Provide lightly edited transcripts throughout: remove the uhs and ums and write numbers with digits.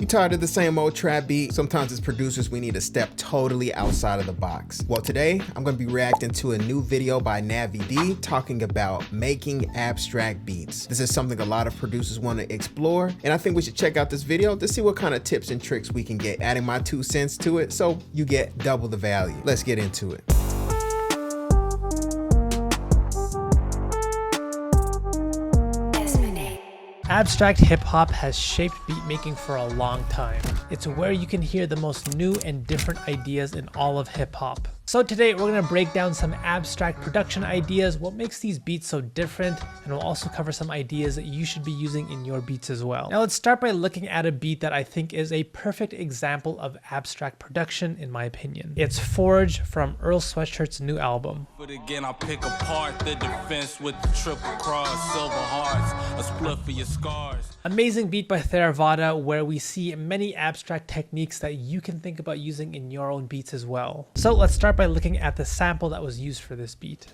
You tired of the same old trap beat? Sometimes as producers, we need to step totally outside of the box. Well, today I'm going to be reacting to a new video by Navie D talking about making abstract beats. This is something a lot of producers want to explore, and I think we should check out this video to see what kind of tips and tricks we can get, adding my 2 cents to it so you get double the value. Let's get into it. Abstract hip-hop has shaped beatmaking for a long time. It's where you can hear the most new and different ideas in all of hip-hop. So today we're going to break down some abstract production ideas, what makes these beats so different, and we'll also cover some ideas that you should be using in your beats as well. Now let's start by looking at a beat that I think is a perfect example of abstract production in my opinion. It's Forge from Earl Sweatshirt's new album. But again, I pick apart the defense with the triple cross, silver hearts, a split for your scars. Amazing beat by Theravada, where we see many abstract techniques that you can think about using in your own beats as well. So let's start by looking at the sample that was used for this beat.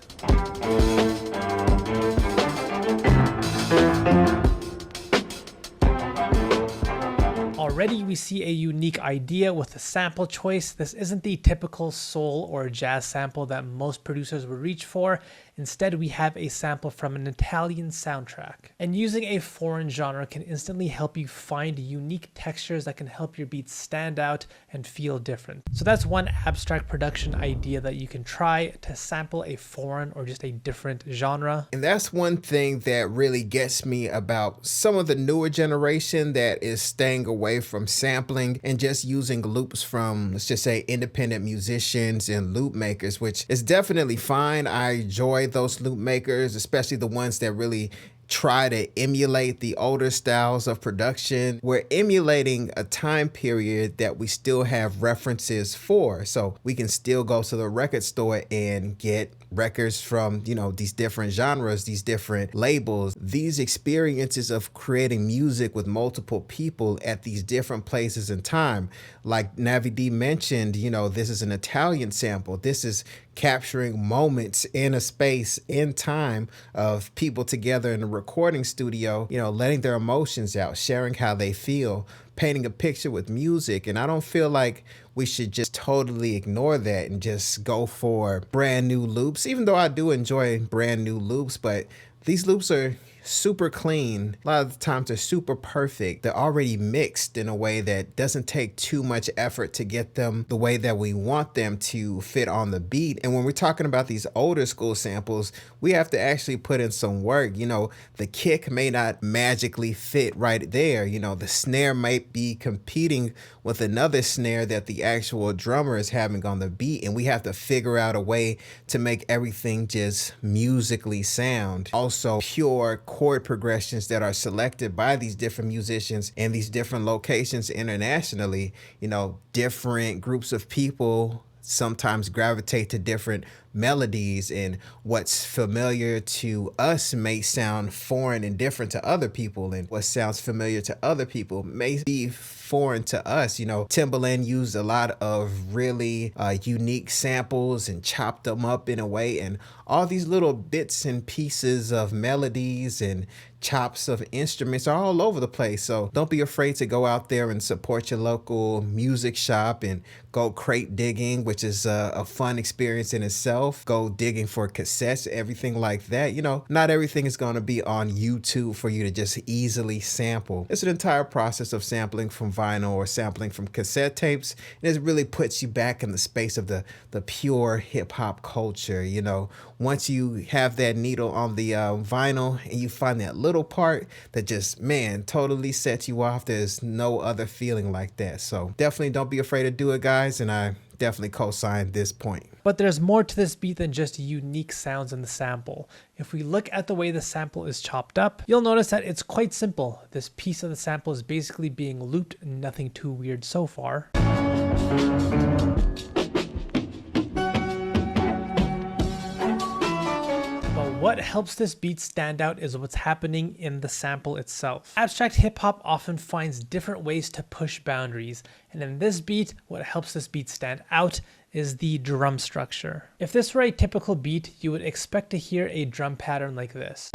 Already we see a unique idea with the sample choice. This isn't the typical soul or jazz sample that most producers would reach for. Instead, we have a sample from an Italian soundtrack. And using a foreign genre can instantly help you find unique textures that can help your beats stand out and feel different. So that's one abstract production idea that you can try to sample a foreign or just a different genre. And that's one thing that really gets me about some of the newer generation that is staying away from sampling and just using loops from, let's just say, independent musicians and loop makers, which is definitely fine. I enjoy those loop makers, especially the ones that really try to emulate the older styles of production. We're emulating a time period that we still have references for, so we can still go to the record store and get records from, you know, these different genres, these different labels, these experiences of creating music with multiple people at these different places in time. Like Navie D mentioned, you know, this is an Italian sample. This is capturing moments in a space in time of people together in a recording studio, you know, letting their emotions out, sharing how they feel, painting a picture with music. And I don't feel like we should just totally ignore that and just go for brand new loops, even though I do enjoy brand new loops, but these loops are super clean. A lot of the times they're super perfect. They're already mixed in a way that doesn't take too much effort to get them the way that we want them to fit on the beat. And when we're talking about these older school samples, we have to actually put in some work. You know, the kick may not magically fit right there. You know, the snare might be competing with another snare that the actual drummer is having on the beat, and we have to figure out a way to make everything just musically sound. Also, pure chord progressions that are selected by these different musicians in these different locations internationally. You know, different groups of people sometimes gravitate to different melodies, and what's familiar to us may sound foreign and different to other people, and what sounds familiar to other people may be foreign to us. You know, Timbaland used a lot of really unique samples and chopped them up in a way, and all these little bits and pieces of melodies and chops of instruments are all over the place. So don't be afraid to go out there and support your local music shop and go crate digging, which is a fun experience in itself. Go digging for cassettes, everything like that. You know, not everything is going to be on YouTube for you to just easily sample. It's an entire process of sampling from vinyl or sampling from cassette tapes. And it really puts you back in the space of the pure hip hop culture. You know, once you have that needle on the vinyl and you find that little part that just, man, totally sets you off, there's no other feeling like that. So definitely don't be afraid to do it, guys. And I definitely co-sign this point. But there's more to this beat than just unique sounds in the sample. If we look at the way the sample is chopped up, you'll notice that it's quite simple. This piece of the sample is basically being looped, nothing too weird so far. What helps this beat stand out is what's happening in the sample itself. Abstract hip hop often finds different ways to push boundaries, and in this beat, what helps this beat stand out is the drum structure. If this were a typical beat, you would expect to hear a drum pattern like this.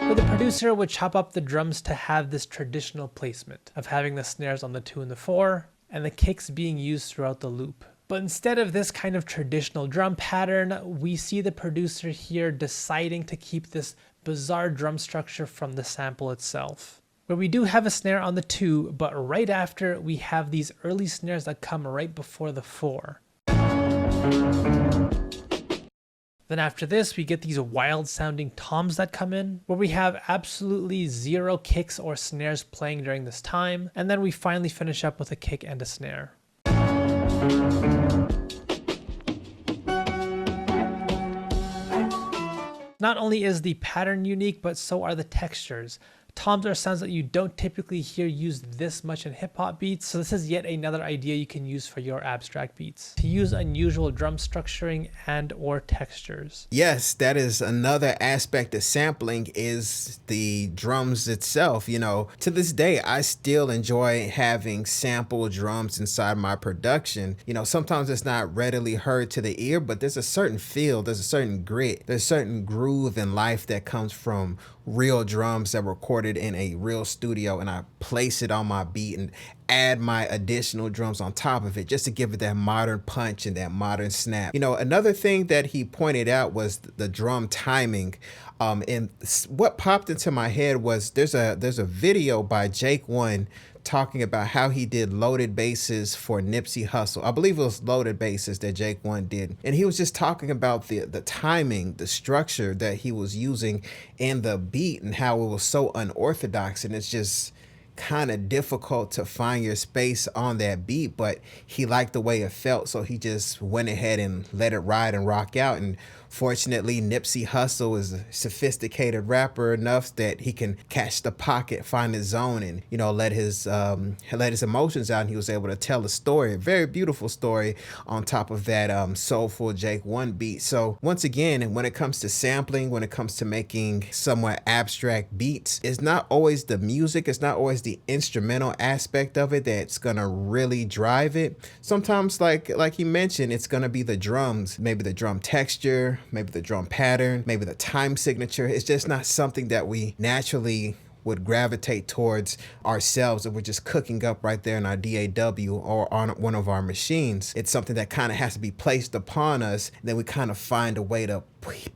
where the producer would chop up the drums to have this traditional placement of having the snares on the 2 and the 4, and the kicks being used throughout the loop. But instead of this kind of traditional drum pattern, we see the producer here deciding to keep this bizarre drum structure from the sample itself, where we do have a snare on the 2, but right after we have these early snares that come right before the 4. Then after this, we get these wild sounding toms that come in, where we have absolutely zero kicks or snares playing during this time, and then we finally finish up with a kick and a snare. Not only is the pattern unique, but so are the textures. Toms are sounds that you don't typically hear used this much in hip hop beats, so this is yet another idea you can use for your abstract beats, to use unusual drum structuring and or textures. Yes, that is another aspect of sampling, is the drums itself. You know, to this day, I still enjoy having sample drums inside my production. You know, sometimes it's not readily heard to the ear, but there's a certain feel, there's a certain grit, there's a certain groove in life that comes from real drums that were recorded in a real studio, and I place it on my beat and add my additional drums on top of it just to give it that modern punch and that modern snap. You know, another thing that he pointed out was the drum timing. And what popped into my head was there's a video by Jake One talking about how he did loaded basses for Nipsey Hussle. I believe it was loaded basses that Jake One did. And he was just talking about the timing, the structure that he was using in the beat and how it was so unorthodox. And it's just kind of difficult to find your space on that beat, but he liked the way it felt. So he just went ahead and let it ride and rock out. And fortunately, Nipsey Hussle is a sophisticated rapper enough that he can catch the pocket, find his zone, and, you know, let his emotions out. And he was able to tell a story, a very beautiful story, on top of that soulful Jake One beat. So once again, when it comes to sampling, when it comes to making somewhat abstract beats, it's not always the music, it's not always the instrumental aspect of it that's gonna really drive it. Sometimes, like he mentioned, it's gonna be the drums, maybe the drum texture, maybe the drum pattern, maybe the time signature. It's just not something that we naturally would gravitate towards ourselves if we're just cooking up right there in our DAW or on one of our machines. It's something that kind of has to be placed upon us, and then we kind of find a way to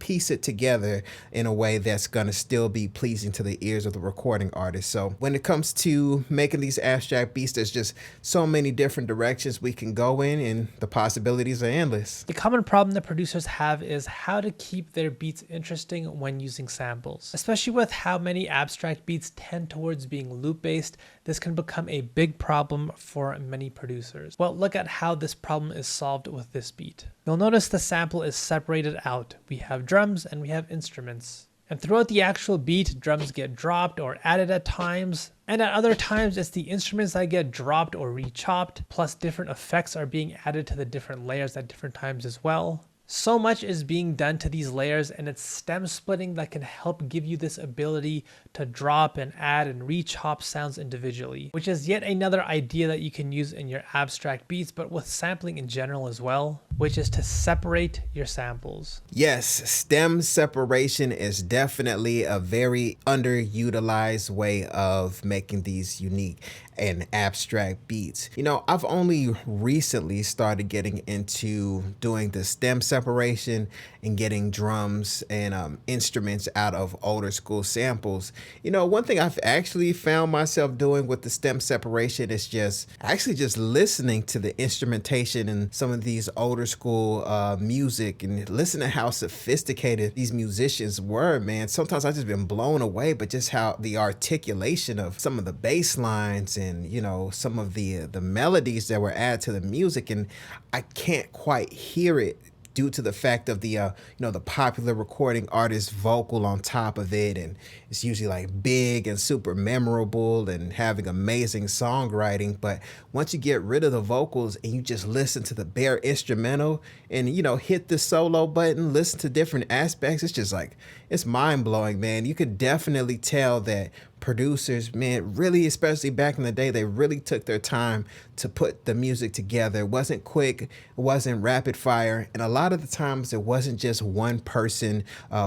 piece it together in a way that's going to still be pleasing to the ears of the recording artist. So when it comes to making these abstract beats, there's just so many different directions we can go in, and the possibilities are endless. The common problem that producers have is how to keep their beats interesting when using samples. Especially with how many abstract beats tend towards being loop-based, this can become a big problem for many producers. Well, look at how this problem is solved with this beat. You'll notice the sample is separated out. We have drums and we have instruments. And throughout the actual beat, drums get dropped or added at times, and at other times it's the instruments that get dropped or re-chopped, plus different effects are being added to the different layers at different times as well. So much is being done to these layers, and it's stem splitting that can help give you this ability to drop and add and re-chop sounds individually, which is yet another idea that you can use in your abstract beats, but with sampling in general as well, which is to separate your samples. Yes, stem separation is definitely a very underutilized way of making these unique and abstract beats. You know, I've only recently started getting into doing the stem separation and getting drums and instruments out of older school samples. You know, one thing I've actually found myself doing with the stem separation is just listening to the instrumentation and some of these older school music, and listen to how sophisticated these musicians were, man. Sometimes I've just been blown away, but just how the articulation of some of the bass lines and, you know, some of the melodies that were added to the music, and I can't quite hear it due to the fact of the the popular recording artist vocal on top of it, and it's usually like big and super memorable and having amazing songwriting. But once you get rid of the vocals and you just listen to the bare instrumental and, you know, hit the solo button, listen to different aspects, it's just like, it's mind-blowing, man. You could definitely tell that producers, man, really, especially back in the day, they really took their time to put the music together. It wasn't quick, it wasn't rapid fire, and a lot of the times it wasn't just one person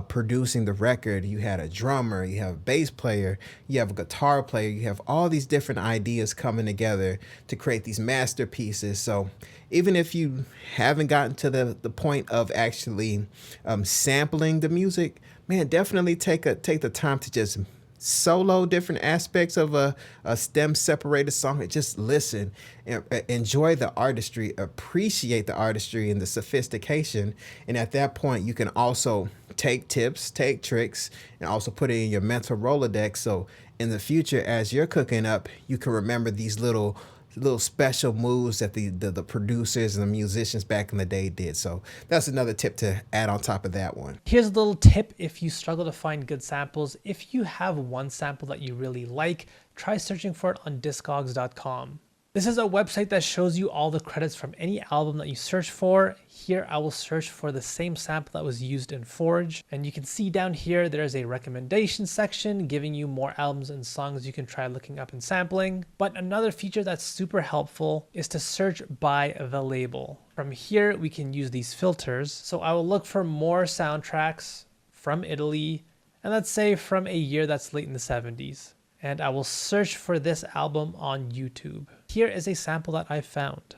producing the record. You had a drummer, you have a bass player, you have a guitar player, you have all these different ideas coming together to create these masterpieces. So even if you haven't gotten to the point of actually sampling the music, man, definitely take the time to just solo different aspects of a stem separated song and just listen and enjoy the artistry, appreciate the artistry and the sophistication. And at that point, you can also take tips, take tricks, and also put it in your mental Rolodex. So in the future, as you're cooking up, you can remember these little special moves that the producers and the musicians back in the day did. So that's another tip to add on top of that one. Here's a little tip if you struggle to find good samples. If you have one sample that you really like, try searching for it on discogs.com. This is a website that shows you all the credits from any album that you search for. Here I will search for the same sample that was used in Forge, and you can see down here there's a recommendation section giving you more albums and songs you can try looking up and sampling. But another feature that's super helpful is to search by the label. From here we can use these filters. So I will look for more soundtracks from Italy, and let's say from a year that's late in the 70s. And I will search for this album on YouTube. Here is a sample that I found.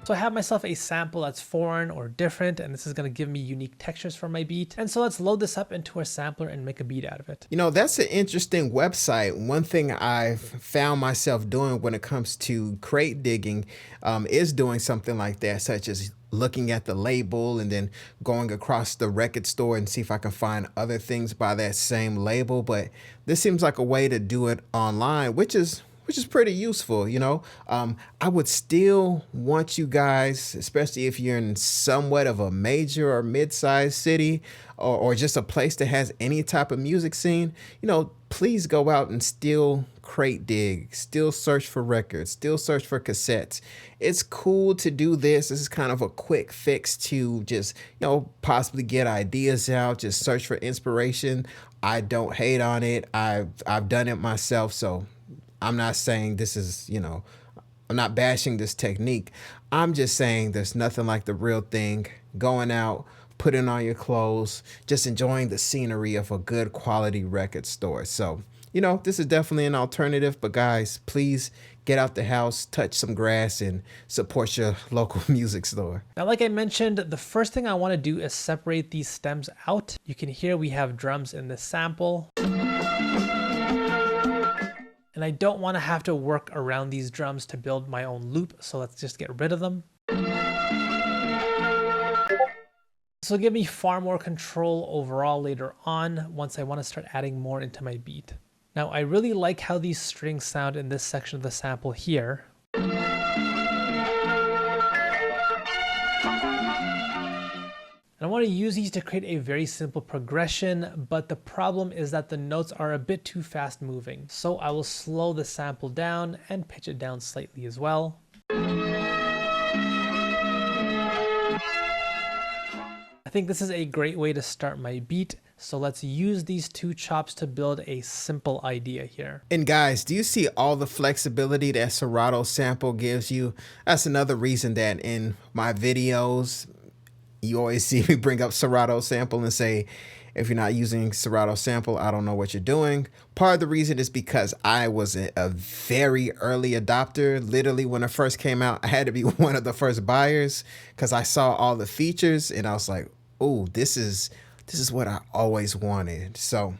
So I have myself a sample that's foreign or different, and this is going to give me unique textures for my beat. And so let's load this up into our sampler and make a beat out of it. You know, that's an interesting website. One thing I've found myself doing when it comes to crate digging is doing something like that, such as looking at the label and then going across the record store and see if I can find other things by that same label. But this seems like a way to do it online, which is pretty useful, you know. I would still want you guys, especially if you're in somewhat of a major or mid-sized city or just a place that has any type of music scene, you know, please go out and still crate dig, still search for records, still search for cassettes. It's cool to do this. This is kind of a quick fix to just, you know, possibly get ideas out, just search for inspiration. I don't hate on it. I've done it myself, so I'm not saying this is, you know, I'm not bashing this technique. I'm just saying there's nothing like the real thing. Going out, putting on your clothes, just enjoying the scenery of a good quality record store. So, you know, this is definitely an alternative, but guys, please get out the house, touch some grass, and support your local music store. Now, like I mentioned, the first thing I want to do is separate these stems out. You can hear we have drums in this sample. And I don't want to have to work around these drums to build my own loop, so let's just get rid of them. This will give me far more control overall later on once I want to start adding more into my beat. Now, I really like how these strings sound in this section of the sample here. I want to use these to create a very simple progression, but the problem is that the notes are a bit too fast moving. So I will slow the sample down and pitch it down slightly as well. I think this is a great way to start my beat. So let's use these two chops to build a simple idea here. And guys, do you see all the flexibility that Serato sample gives you? That's another reason that in my videos, you always see me bring up Serato sample and say, if you're not using Serato sample, I don't know what you're doing. Part of the reason is because I was a very early adopter. Literally, when it first came out, I had to be one of the first buyers because I saw all the features and I was like, oh, this is what I always wanted. So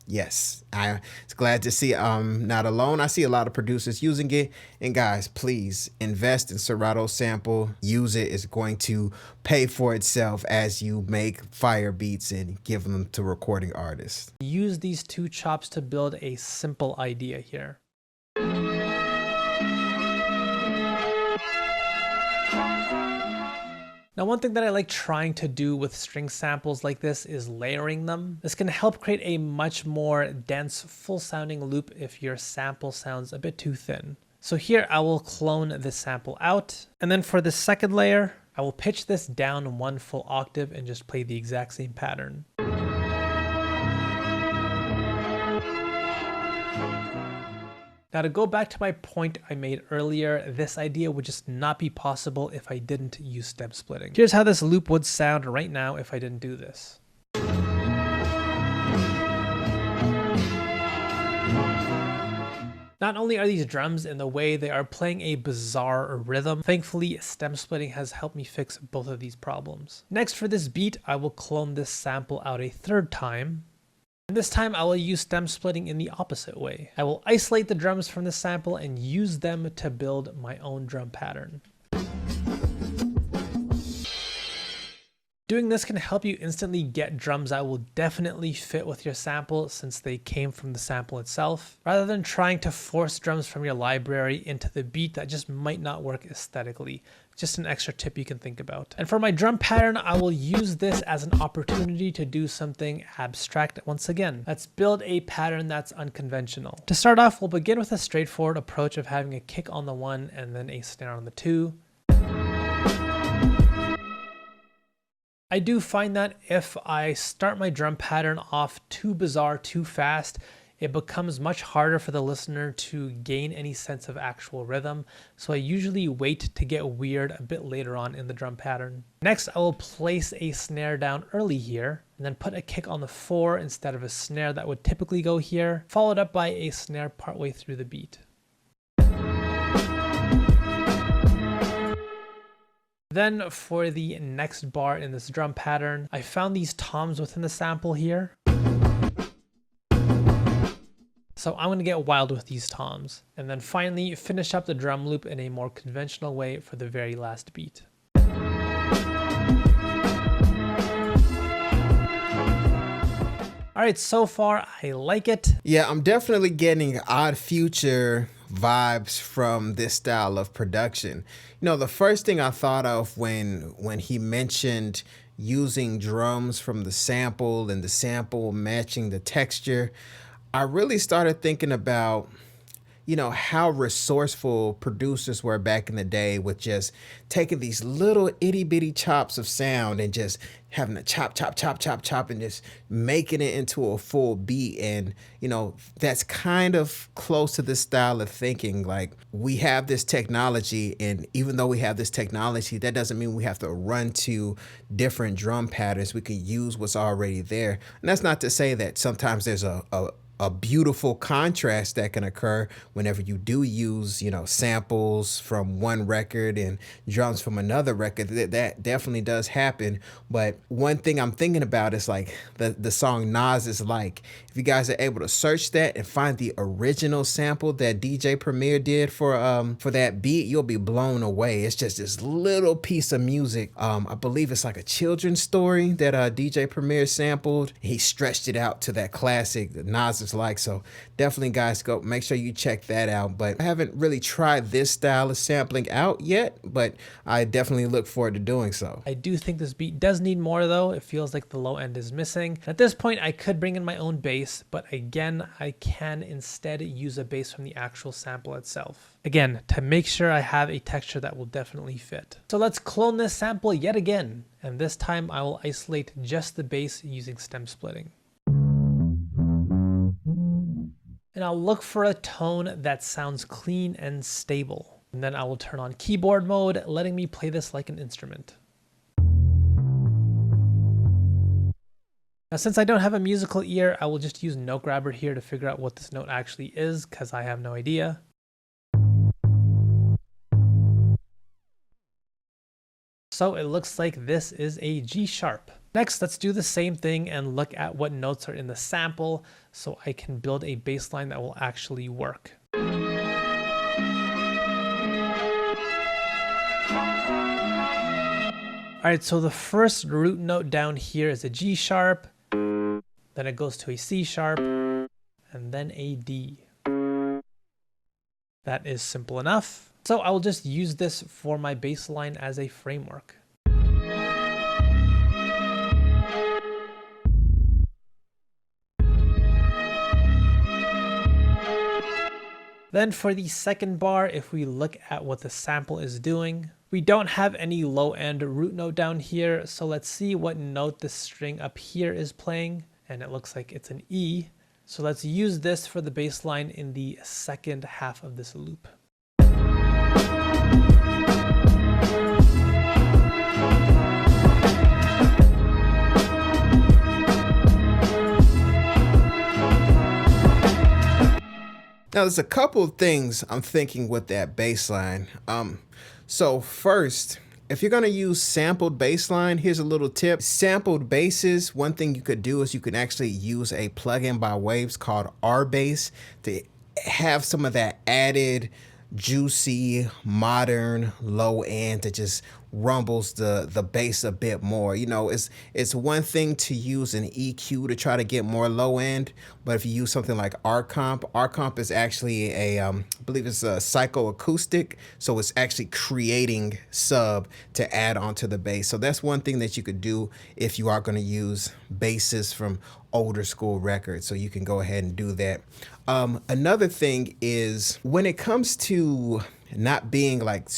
yes, I'm glad to see I'm not alone. I see a lot of producers using it. And guys, please invest in Serato sample. Use it. It's going to pay for itself as you make fire beats and give them to recording artists. Use these two chops to build a simple idea here. Now, one thing that I like trying to do with string samples like this is layering them. This can help create a much more dense, full sounding loop if your sample sounds a bit too thin. So here I will clone this sample out. And then for the second layer, I will pitch this down one full octave and just play the exact same pattern. Now to go back to my point I made earlier, this idea would just not be possible if I didn't use stem splitting. Here's how this loop would sound right now if I didn't do this. Not only are these drums in the way, they are playing a bizarre rhythm. Thankfully, stem splitting has helped me fix both of these problems. Next, for this beat, I will clone this sample out a third time. And this time I will use stem splitting in the opposite way. I will isolate the drums from the sample and use them to build my own drum pattern. Doing this can help you instantly get drums that will definitely fit with your sample since they came from the sample itself, rather than trying to force drums from your library into the beat that just might not work aesthetically. Just an extra tip you can think about. And for my drum pattern, I will use this as an opportunity to do something abstract once again. Let's build a pattern that's unconventional. To start off, we'll begin with a straightforward approach of having a kick on the 1 and then a snare on the 2. I do find that if I start my drum pattern off too bizarre, too fast, it becomes much harder for the listener to gain any sense of actual rhythm. So I usually wait to get weird a bit later on in the drum pattern. Next, I will place a snare down early here and then put a kick on the 4 instead of a snare that would typically go here, followed up by a snare partway through the beat. Then for the next bar in this drum pattern, I found these toms within the sample here. So I'm going to get wild with these toms. And then finally finish up the drum loop in a more conventional way for the very last beat. All right, so far I like it. Yeah, I'm definitely getting Odd Future vibes from this style of production. You know, the first thing I thought of when he mentioned using drums from the sample and the sample matching the texture, I really started thinking about, you know, how resourceful producers were back in the day with just taking these little itty bitty chops of sound and just having to chop and just making it into a full beat. And, you know, that's kind of close to this style of thinking. Like, we have this technology, and even though we have this technology, that doesn't mean we have to run to different drum patterns. We can use what's already there. And that's not to say that sometimes there's a beautiful contrast that can occur whenever you do use, you know, samples from one record and drums from another record. That definitely does happen. But one thing I'm thinking about is like the song Nas Is Like. If you guys are able to search that and find the original sample that DJ Premier did for that beat, you'll be blown away. It's just this little piece of music. I believe it's like a children's story that DJ Premier sampled. He stretched it out to that classic that Nas Is Like. So definitely, guys, go make sure you check that out. But I haven't really tried this style of sampling out yet, but I definitely look forward to doing so. I do think this beat does need more though. It feels like the low end is missing. At this point, I could bring in my own bass, but again, I can instead use a bass from the actual sample itself. Again, to make sure I have a texture that will definitely fit. So let's clone this sample yet again. And this time I will isolate just the bass using stem splitting. And I'll look for a tone that sounds clean and stable. And then I will turn on keyboard mode, letting me play this like an instrument. Now, since I don't have a musical ear, I will just use Note Grabber here to figure out what this note actually is, because I have no idea. So it looks like this is a G sharp. Next, let's do the same thing and look at what notes are in the sample so I can build a bass line that will actually work. All right, so the first root note down here is a G sharp, then it goes to a C sharp, and then a D. That is simple enough. So I will just use this for my bass line as a framework. Then for the second bar, if we look at what the sample is doing, we don't have any low end root note down here. So let's see what note this string up here is playing. And it looks like it's an E. So let's use this for the bass line in the second half of this loop. Now, there's a couple of things I'm thinking with that bass line. So first, if you're gonna use sampled bass line, here's a little tip. Sampled basses, one thing you could do is you can actually use a plugin by Waves called R-Bass to have some of that added juicy, modern, low end that just rumbles the bass a bit more. You know, it's one thing to use an EQ to try to get more low end, but if you use something like R-Comp is actually a, I believe it's a psychoacoustic, so it's actually creating sub to add onto the bass. So that's one thing that you could do if you are going to use basses from older school records, so you can go ahead and do that. Another thing is when it comes to not being like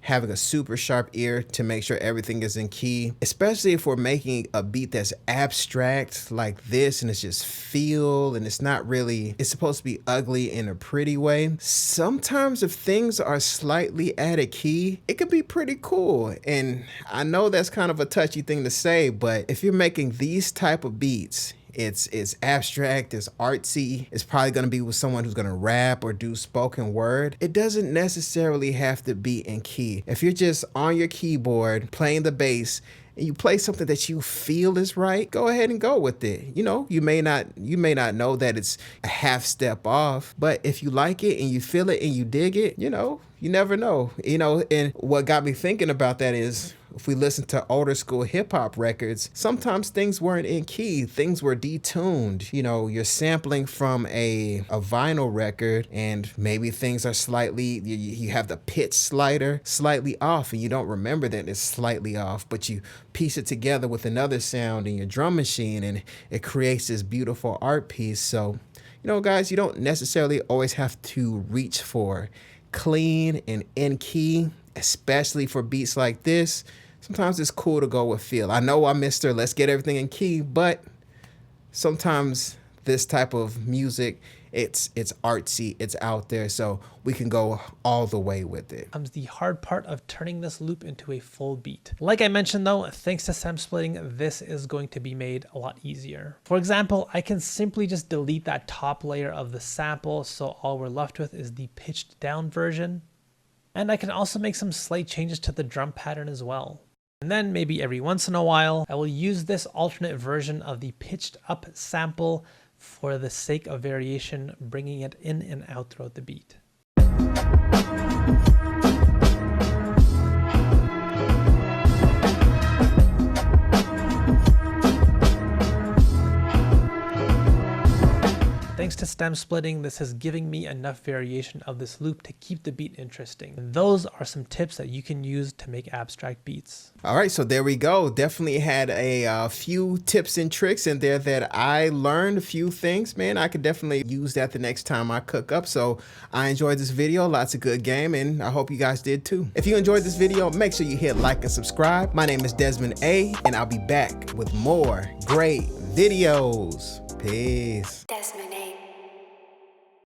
having a super sharp ear to make sure everything is in key, especially if we're making a beat that's abstract like this and it's just feel and it's not really, it's supposed to be ugly in a pretty way. Sometimes if things are slightly out of key, it can be pretty cool. And I know that's kind of a touchy thing to say, but if you're making these type of beats, it's abstract, it's artsy, it's probably gonna be with someone who's gonna rap or do spoken word. It doesn't necessarily have to be in key. If you're just on your keyboard playing the bass and you play something that you feel is right, go ahead and go with it. You know, you may not know that it's a half step off, but if you like it and you feel it and you dig it, you know, you never know. You know, and what got me thinking about that is, if we listen to older school hip hop records, sometimes things weren't in key, things were detuned. You know, you're sampling from a vinyl record and maybe things are slightly, you have the pitch slider slightly off and you don't remember that it's slightly off, but you piece it together with another sound in your drum machine and it creates this beautiful art piece. So, you know, guys, you don't necessarily always have to reach for clean and in key, especially for beats like this. Sometimes it's cool to go with feel. I know I'm Mr. Let's get everything in key, but sometimes this type of music, it's artsy, it's out there, so we can go all the way with it. Comes the hard part of turning this loop into a full beat. Like I mentioned though, thanks to stem splitting, this is going to be made a lot easier. For example, I can simply just delete that top layer of the sample, so all we're left with is the pitched down version. And I can also make some slight changes to the drum pattern as well. And then maybe every once in a while, I will use this alternate version of the pitched up sample for the sake of variation, bringing it in and out throughout the beat. Thanks to stem splitting, this is giving me enough variation of this loop to keep the beat interesting. And those are some tips that you can use to make abstract beats. All right, so there we go. Definitely had a few tips and tricks in there that I learned, a few things, man. I could definitely use that the next time I cook up. So I enjoyed this video, lots of good game, and I hope you guys did too. If you enjoyed this video, make sure you hit like and subscribe. My name is Desmond A, and I'll be back with more great videos. Peace. Desmond.